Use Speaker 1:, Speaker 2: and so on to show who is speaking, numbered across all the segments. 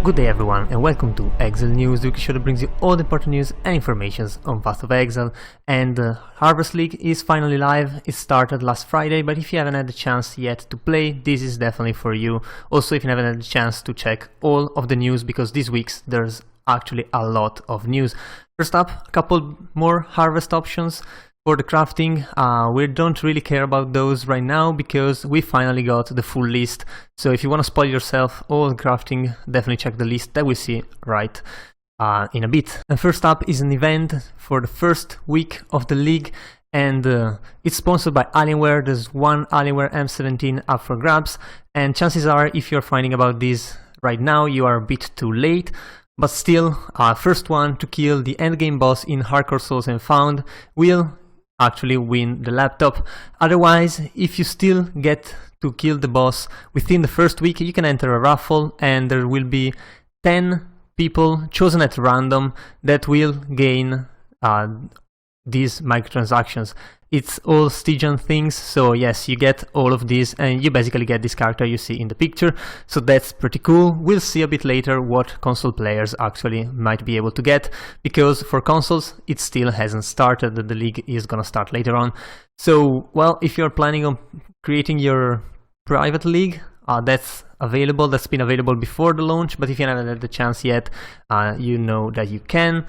Speaker 1: Good day everyone and welcome to Exile News, the weekly show that brings you all the important news and informations on Path of Exile. And the Harvest League is finally live. It started last Friday, but if you haven't had the chance yet to play, this is definitely for you. Also, if you haven't had the chance to check all of the news, because this week's there's actually a lot of news. First up, a couple more harvest options for the crafting. We don't really care about those right now because we finally got the full list. So if you want to spoil yourself all crafting, definitely check the list that we see right in a bit. And first up is an event for the first week of the league, and it's sponsored by Alienware. There's one Alienware M17 up for grabs, and chances are if you're finding about this right now, you are a bit too late. But still, first one to kill the endgame boss in Hardcore Souls and Found will actually win the laptop. Otherwise, if you still get to kill the boss within the first week, you can enter a raffle and there will be 10 people chosen at random that will gain these microtransactions. It's all Stygian things, so yes, you get all of these and you basically get this character you see in the picture, so that's pretty cool. We'll see a bit later what console players actually might be able to get, because for consoles it still hasn't started. The league is gonna start later on. So, well, if you're planning on creating your private league, that's available. That's been available before the launch, but if you haven't had the chance yet, you know that you can.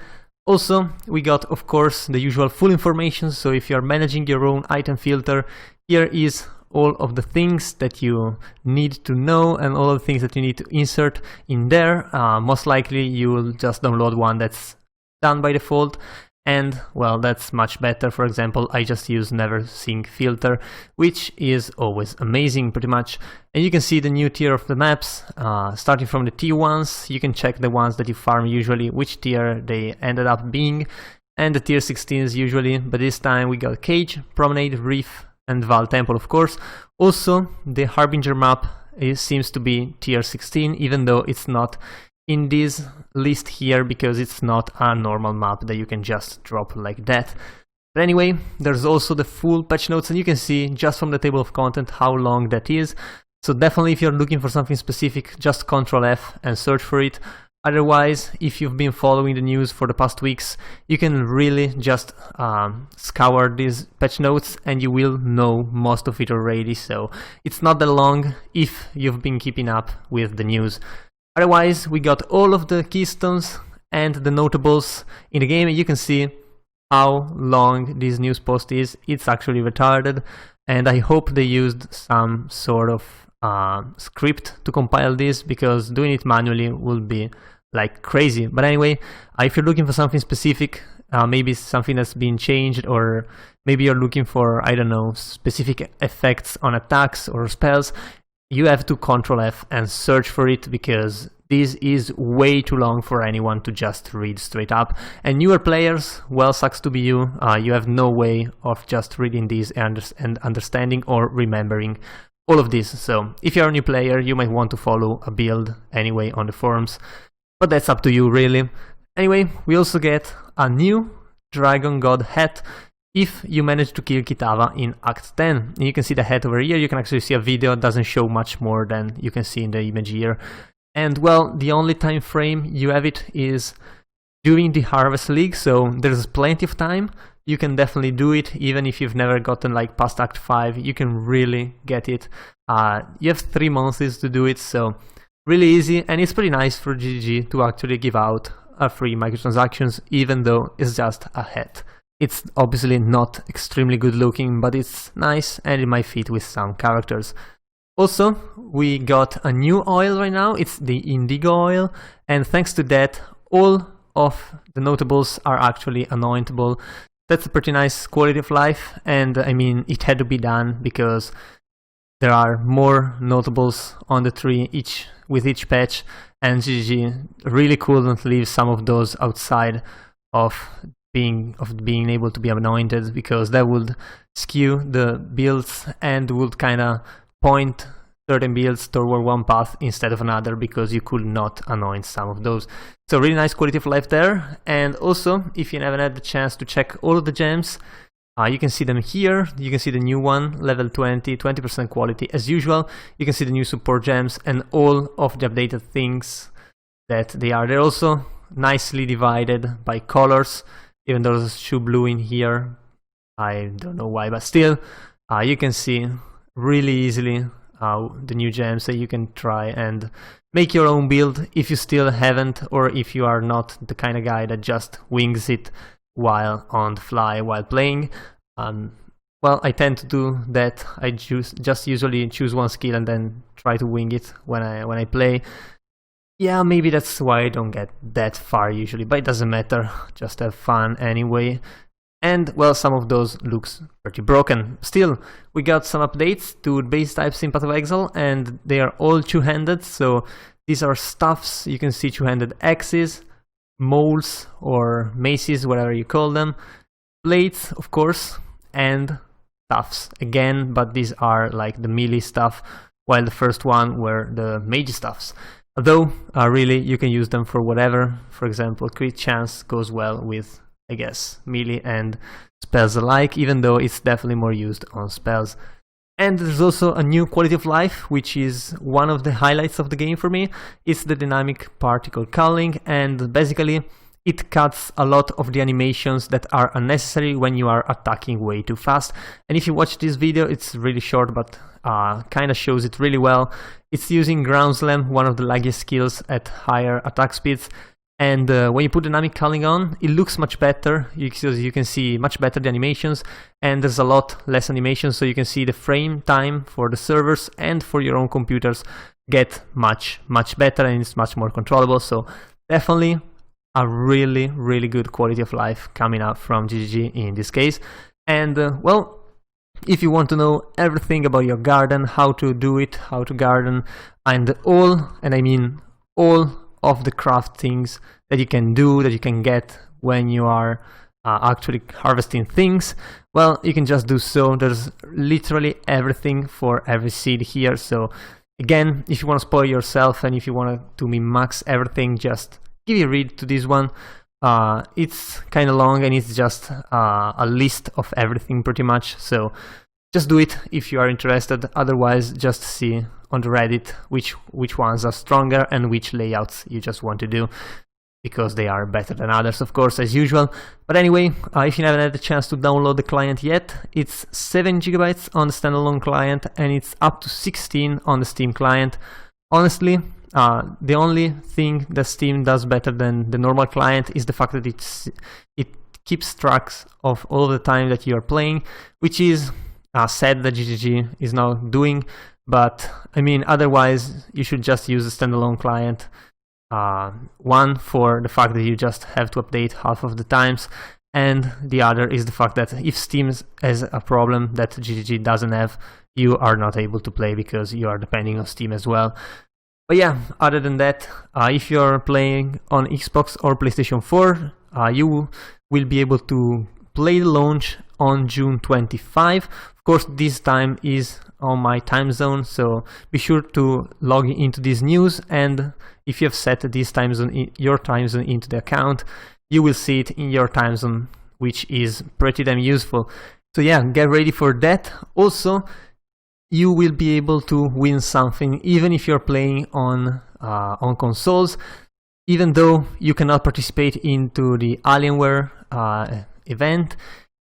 Speaker 1: Also, we got, of course, the usual full information, so if you're managing your own item filter, here is all of the things that you need to know and all of the things that you need to insert in there. Most likely you will just download one that's done by default, and well, that's much better. For example, I just use Never Sync filter, which is always amazing pretty much. And you can see the new tier of the maps, starting from the tier 1s. You can check the ones that you farm usually, which tier they ended up being, and the tier 16s usually, but this time we got Cage, Promenade, Reef, and Val Temple, of course. Also, the Harbinger map seems to be tier 16, even though it's not in this list here because it's not a normal map that you can just drop like that. But anyway, there's also the full patch notes, and you can see just from the table of content how long that is. So definitely if you're looking for something specific, just Ctrl F and search for it. Otherwise, if you've been following the news for the past weeks, you can really just scour these patch notes and you will know most of it already. So it's not that long if you've been keeping up with the news. Otherwise, we got all of the keystones and the notables in the game, and you can see how long this news post is. It's actually retarded, and I hope they used some sort of script to compile this, because doing it manually will be like crazy. But anyway, if you're looking for something specific, maybe something that's been changed, or maybe you're looking for, I don't know, specific effects on attacks or spells, you have to Ctrl F and search for it, because this is way too long for anyone to just read straight up. And newer players, well, sucks to be you. You have no way of just reading this and understanding or remembering all of this. So if you're a new player, you might want to follow a build anyway on the forums, but that's up to you really. Anyway, we also get a new Dragon God hat if you manage to kill Kitava in Act 10. And you can see the hat over here. You can actually see a video. It doesn't show much more than you can see in the image here. And well, the only time frame you have it is during the Harvest League, so there's plenty of time. You can definitely do it, even if you've never gotten like past Act 5, you can really get it. You have 3 months to do it, so really easy, and it's pretty nice for GG to actually give out a free microtransactions, even though it's just a hat. It's obviously not extremely good looking, but it's nice and it might fit with some characters. Also, we got a new oil right now. It's the Indigo oil, and thanks to that, all of the notables are actually anointable. That's a pretty nice quality of life, and I mean, it had to be done because there are more notables on the tree with each patch, and GG really couldn't leave some of those outside of being able to be anointed, because that would skew the builds and would kind of point certain builds toward one path instead of another, because you could not anoint some of those. So really nice quality of life there. And also, if you haven't had the chance to check all of the gems, you can see them here. You can see the new one, level 20, 20% quality as usual. You can see the new support gems and all of the updated things that they are. They're also nicely divided by colors, even though there's two blue in here. I don't know why, but still, you can see really easily the new gems that you can try and make your own build if you still haven't, or if you are not the kind of guy that just wings it while on the fly while playing. Well, I tend to do that. I just usually choose one skill and then try to wing it when I play. Yeah, maybe that's why I don't get that far usually, but it doesn't matter, just have fun anyway. And well, some of those looks pretty broken. Still, we got some updates to base types in Path of Exile, and they are all two-handed, so these are stuffs. You can see two-handed axes, moles or maces, whatever you call them, blades, of course, and stuffs again, but these are like the melee stuff, while the first one were the mage stuffs. Although, really, you can use them for whatever. For example, crit chance goes well with, I guess, melee and spells alike, even though it's definitely more used on spells. And there's also a new quality of life, which is one of the highlights of the game for me. It's the dynamic particle culling, and basically it cuts a lot of the animations that are unnecessary when you are attacking way too fast. And if you watch this video, it's really short, but kind of shows it really well. It's using Ground Slam, one of the laggiest skills at higher attack speeds. And when you put dynamic culling on, it looks much better, because you can see much better the animations, and there's a lot less animation, so you can see the frame time for the servers and for your own computers get much better, and it's much more controllable. So definitely a really good quality of life coming up from GGG in this case. And well, if you want to know everything about your garden, how to do it, how to garden, and I mean all of the craft things that you can do, that you can get when you are actually harvesting things, well, you can just do so. There's literally everything for every seed here. So again, if you want to spoil yourself and if you want to min-max everything, just give a read to this one. It's kind of long, and it's just a list of everything pretty much, so just do it if you are interested. Otherwise, just see on the Reddit which ones are stronger and which layouts you just want to do, because they are better than others, of course, as usual. But anyway, if you haven't had the chance to download the client yet, it's 7 GB on the standalone client, and it's up to 16 on the Steam client. Honestly, the only thing that Steam does better than the normal client is the fact that it keeps tracks of all the time that you are playing, which is sad that GGG is now doing. But I mean, otherwise you should just use a standalone client. One, for the fact that you just have to update half of the times, and the other is the fact that if Steam has a problem that GGG doesn't have, you are not able to play because you are depending on Steam as well. But yeah, other than that, if you're playing on Xbox or PlayStation 4, you will be able to play the launch on June 25. Of course, this time is on my time zone, so be sure to log into this news, and if you have set this time zone, your time zone into the account, you will see it in your time zone, which is pretty damn useful. So yeah, get ready for that. Also, you will be able to win something even if you're playing on consoles, even though you cannot participate into the Alienware event.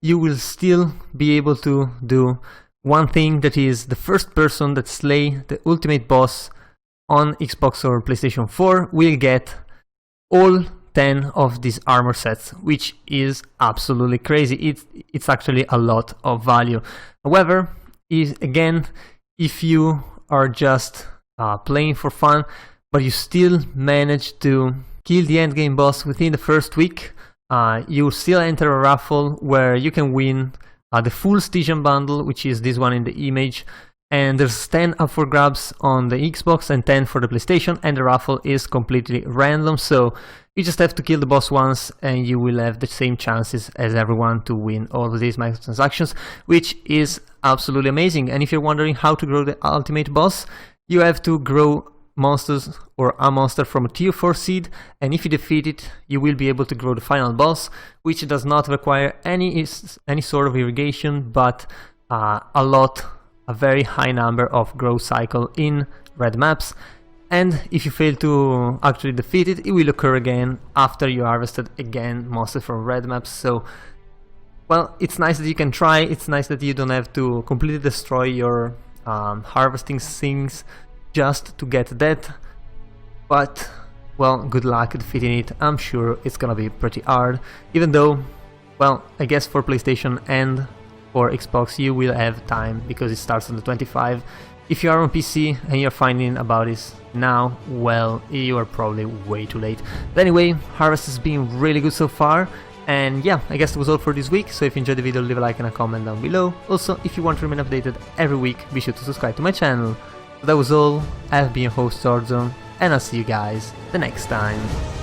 Speaker 1: You will still be able to do one thing, that is the first person that slay the ultimate boss on Xbox or PlayStation 4 will get all 10 of these armor sets, which is absolutely crazy. It's actually a lot of value. However, again, if you are just playing for fun, but you still manage to kill the endgame boss within the first week, you still enter a raffle where you can win the full Stygian bundle, which is this one in the image, and there's 10 up for grabs on the Xbox and 10 for the PlayStation, and the raffle is completely random, so you just have to kill the boss once and you will have the same chances as everyone to win all of these microtransactions, which is absolutely amazing. And if you're wondering how to grow the ultimate boss, you have to grow monsters or a monster from a tier 4 seed, and if you defeat it, you will be able to grow the final boss, which does not require any sort of irrigation, but a very high number of growth cycle in red maps. and if you fail to actually defeat it, it will occur again after you harvested again monsters from red maps. So, well, it's nice that you can try, it's nice that you don't have to completely destroy your harvesting things just to get that, but, well, good luck defeating it. I'm sure it's gonna be pretty hard, even though, well, I guess for PlayStation and for Xbox you will have time, because it starts on the 25th. If you are on PC and you're finding about this now, well, you are probably way too late. But anyway, Harvest has been really good so far, and yeah, I guess that was all for this week. So if you enjoyed the video, leave a like and a comment down below. Also, if you want to remain updated every week, be sure to subscribe to my channel. So that was all. I have been your host Zorzo, and I'll see you guys the next time.